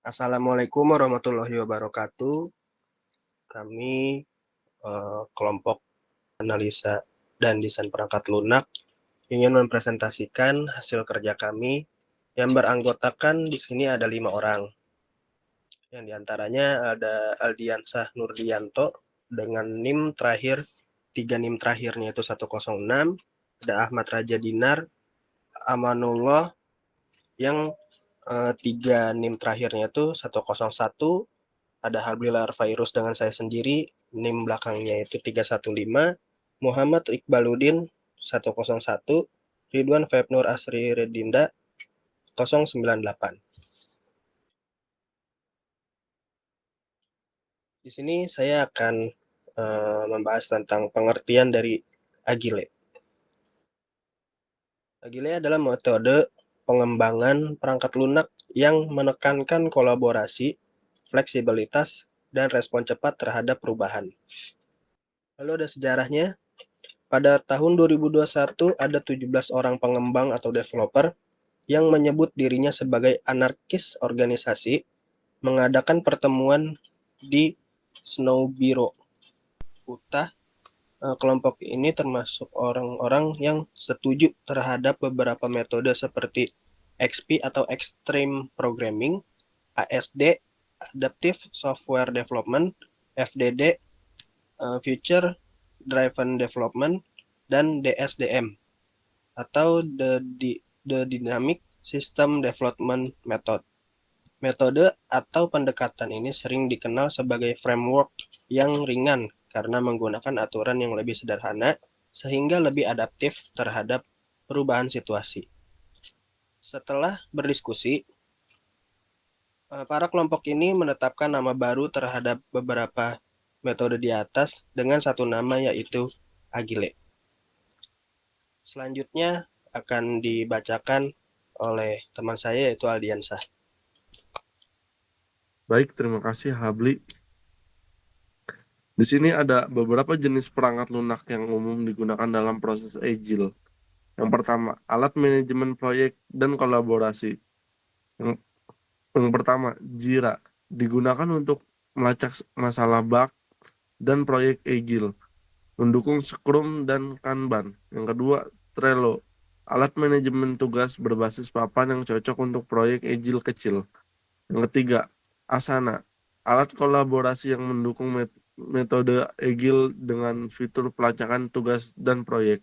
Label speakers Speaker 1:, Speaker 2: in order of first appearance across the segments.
Speaker 1: Assalamualaikum warahmatullahi wabarakatuh. Kami kelompok analisa dan desain perangkat lunak ingin mempresentasikan hasil kerja kami yang beranggotakan di sini ada 5 orang. Yang diantaranya ada Aldiansah Nurdianto dengan NIM terakhir, 3 NIM terakhirnya itu 106. Ada Ahmad Raja Dinar, Amanullah yang 3 NIM terakhirnya itu 101. Ada Habilar Virus dengan saya sendiri, NIM belakangnya itu 315, Muhammad Iqbaluddin 101, Ridwan Febnur Asri Redinda 098. Di sini saya akan membahas tentang pengertian dari Agile. Agile adalah metode pengembangan perangkat lunak yang menekankan kolaborasi, fleksibilitas, dan respon cepat terhadap perubahan. Lalu ada sejarahnya. Pada tahun 2021 ada 17 orang pengembang atau developer yang menyebut dirinya sebagai anarkis organisasi mengadakan pertemuan di Snow Bureau, Utah. Kelompok ini termasuk orang-orang yang setuju terhadap beberapa metode seperti XP atau Extreme Programming, ASD, Adaptive Software Development, FDD, Future Driven Development, dan DSDM atau The Dynamic System Development Method. Metode atau pendekatan ini sering dikenal sebagai framework yang ringan karena menggunakan aturan yang lebih sederhana sehingga lebih adaptif terhadap perubahan situasi. Setelah berdiskusi, para kelompok ini menetapkan nama baru terhadap beberapa metode di atas dengan satu nama yaitu Agile. Selanjutnya akan dibacakan oleh teman saya yaitu Aldiansah.
Speaker 2: Baik, terima kasih Habli. Di sini ada beberapa jenis perangkat lunak yang umum digunakan dalam proses Agile. Yang pertama, alat manajemen proyek dan kolaborasi. Yang, yang pertama, Jira, digunakan untuk melacak masalah bug dan proyek Agile, mendukung Scrum dan Kanban. Yang kedua, Trello, alat manajemen tugas berbasis papan yang cocok untuk proyek Agile kecil. Yang ketiga, Asana, alat kolaborasi yang mendukung metode Agile dengan fitur pelacakan tugas dan proyek.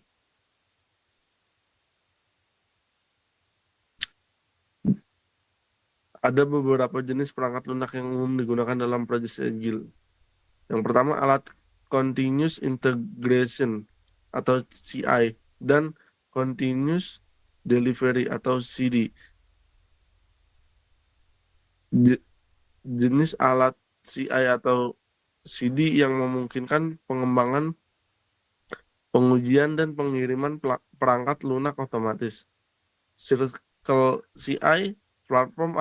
Speaker 2: Ada beberapa jenis perangkat lunak yang umum digunakan dalam proses Agile. Yang pertama, alat Continuous Integration atau CI dan Continuous Delivery atau CD. Jenis alat CI atau CD yang memungkinkan pengembangan, pengujian, dan pengiriman perangkat lunak otomatis. Circle CI, platform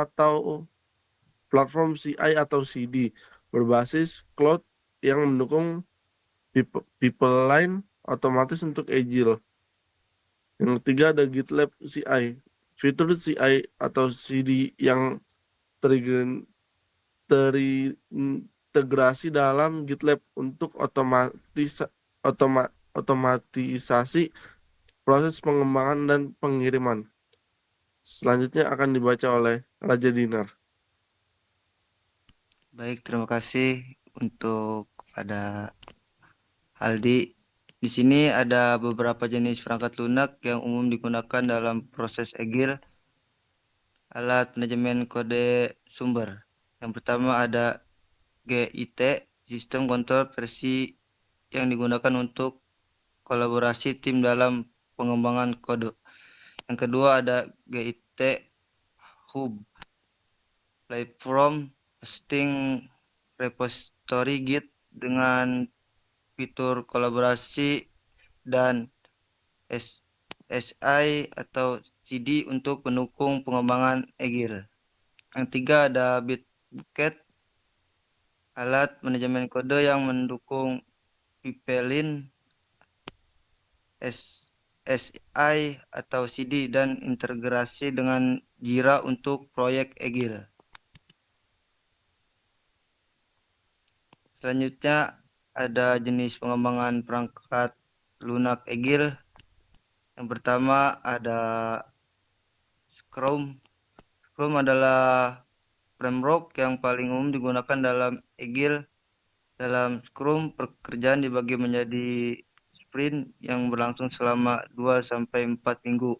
Speaker 2: CI atau CD berbasis cloud yang mendukung pipeline otomatis untuk Agile. Yang ketiga ada GitLab CI, fitur CI atau CD yang terintegrasi dalam GitLab untuk otomatisasi proses pengembangan dan pengiriman. Selanjutnya akan dibaca oleh Raja Dinar.
Speaker 3: Baik, terima kasih untuk kepada Aldi. Di sini ada beberapa jenis perangkat lunak yang umum digunakan dalam proses Agile. Alat manajemen kode sumber. Yang pertama ada GIT, sistem kontrol versi yang digunakan untuk kolaborasi tim dalam pengembangan kode. Yang kedua ada GIT Hub, platform hosting repository Git dengan fitur kolaborasi dan SI atau CD untuk pendukung pengembangan Agile. Yang tiga ada Bitbucket, alat manajemen kode yang mendukung pipeline SI atau CD dan integrasi dengan Jira untuk proyek Agile. Selanjutnya ada jenis pengembangan perangkat lunak Agile. Yang pertama ada Scrum. Scrum adalah framework yang paling umum digunakan dalam Agile. Dalam Scrum, pekerjaan dibagi menjadi sprint yang berlangsung selama 2-4 minggu.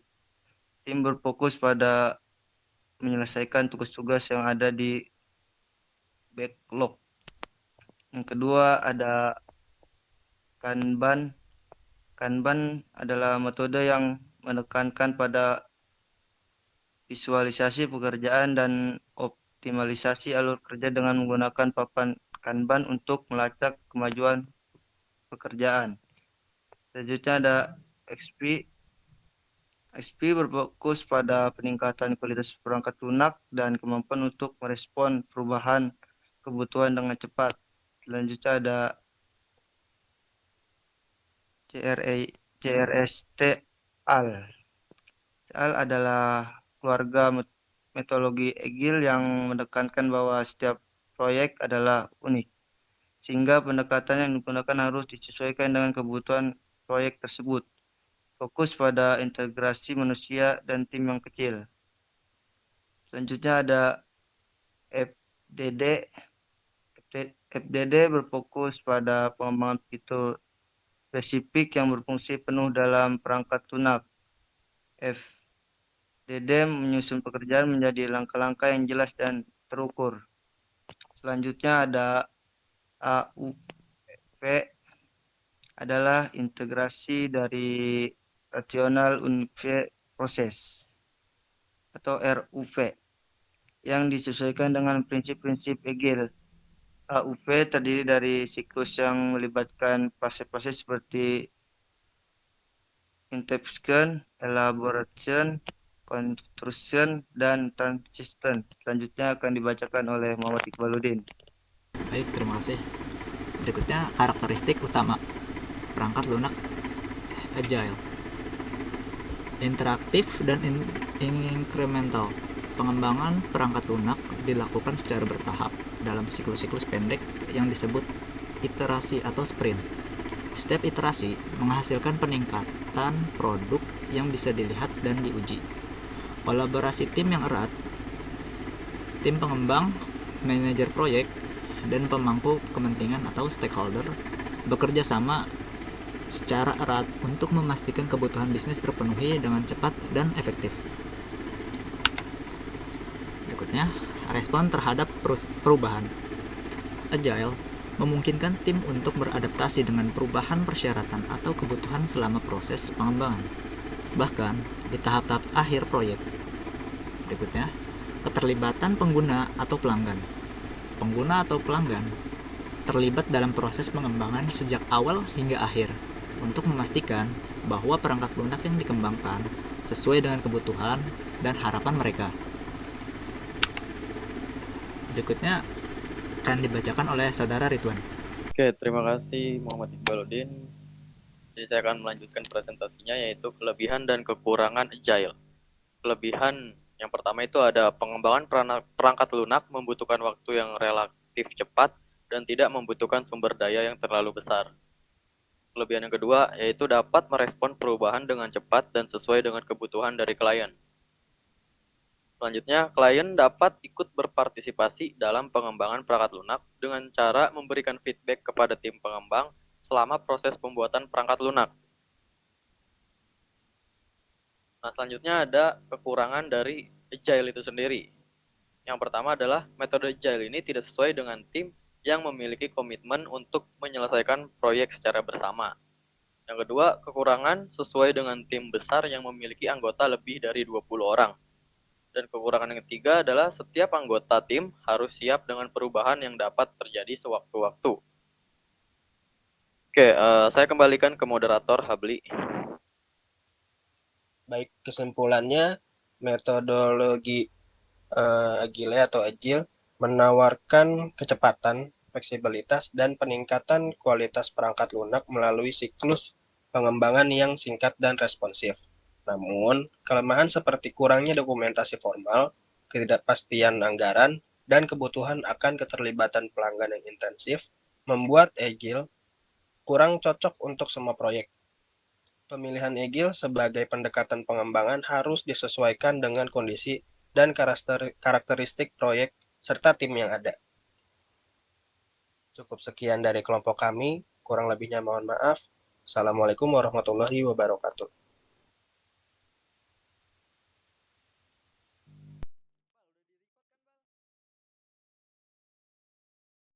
Speaker 3: Tim berfokus pada menyelesaikan tugas-tugas yang ada di backlog. Yang kedua ada Kanban. Kanban adalah metode yang menekankan pada visualisasi pekerjaan dan optimalisasi alur kerja dengan menggunakan papan Kanban untuk melacak kemajuan pekerjaan. Selanjutnya ada XP. XP berfokus pada peningkatan kualitas perangkat lunak dan kemampuan untuk merespon perubahan kebutuhan dengan cepat. Selanjutnya ada CRST-AL. CAL adalah keluarga metodologi Agile yang menekankan bahwa setiap proyek adalah unik, sehingga pendekatan yang digunakan harus disesuaikan dengan kebutuhan proyek tersebut. Fokus pada integrasi manusia dan tim yang kecil. Selanjutnya ada FDD. FDD berfokus pada pengembangan fitur spesifik yang berfungsi penuh dalam perangkat lunak. FDD menyusun pekerjaan menjadi langkah-langkah yang jelas dan terukur. Selanjutnya ada AUP adalah integrasi dari rasional unified process atau RUP yang disesuaikan dengan prinsip-prinsip Agile. AUP terdiri dari siklus yang melibatkan proses-proses seperti inception, elaboration, construction, dan transition. Selanjutnya akan dibacakan oleh Muhammad Iqbaluddin.
Speaker 4: Baik, terima kasih. Berikutnya karakteristik utama perangkat lunak agile. Interaktif dan incremental. Pengembangan perangkat lunak dilakukan secara bertahap dalam siklus-siklus pendek yang disebut iterasi atau sprint. Setiap iterasi menghasilkan peningkatan produk yang bisa dilihat dan diuji. Kolaborasi tim yang erat, tim pengembang, manajer proyek, dan pemangku kepentingan atau stakeholder bekerja sama secara erat untuk memastikan kebutuhan bisnis terpenuhi dengan cepat dan efektif. Berikutnya, respon terhadap perubahan. Agile memungkinkan tim untuk beradaptasi dengan perubahan persyaratan atau kebutuhan selama proses pengembangan, bahkan di tahap-tahap akhir proyek. Berikutnya, keterlibatan pengguna atau pelanggan. Pengguna atau pelanggan terlibat dalam proses pengembangan sejak awal hingga akhir untuk memastikan bahwa perangkat lunak yang dikembangkan sesuai dengan kebutuhan dan harapan mereka. Berikutnya akan dibacakan oleh saudara Ridwan.
Speaker 5: Oke, terima kasih Muhammad Iqbaluddin. Jadi saya akan melanjutkan presentasinya, yaitu kelebihan dan kekurangan Agile. Kelebihan yang pertama itu ada pengembangan perangkat lunak membutuhkan waktu yang relatif cepat dan tidak membutuhkan sumber daya yang terlalu besar. Kelebihan yang kedua yaitu dapat merespon perubahan dengan cepat dan sesuai dengan kebutuhan dari klien. Selanjutnya, klien dapat ikut berpartisipasi dalam pengembangan perangkat lunak dengan cara memberikan feedback kepada tim pengembang selama proses pembuatan perangkat lunak. Nah, selanjutnya ada kekurangan dari Agile itu sendiri. Yang pertama adalah metode Agile ini tidak sesuai dengan tim yang memiliki komitmen untuk menyelesaikan proyek secara bersama. Yang kedua, kekurangan sesuai dengan tim besar yang memiliki anggota lebih dari 20 orang. Dan kekurangan yang ketiga adalah setiap anggota tim harus siap dengan perubahan yang dapat terjadi sewaktu-waktu. Oke, saya kembalikan ke moderator Habli.
Speaker 1: Baik, kesimpulannya metodologi Agile atau Agile menawarkan kecepatan, fleksibilitas, dan peningkatan kualitas perangkat lunak melalui siklus pengembangan yang singkat dan responsif. Namun, kelemahan seperti kurangnya dokumentasi formal, ketidakpastian anggaran, dan kebutuhan akan keterlibatan pelanggan yang intensif membuat Agile kurang cocok untuk semua proyek. Pemilihan Agile sebagai pendekatan pengembangan harus disesuaikan dengan kondisi dan karakteristik proyek serta tim yang ada. Cukup sekian dari kelompok kami, kurang lebihnya mohon maaf. Assalamualaikum warahmatullahi wabarakatuh.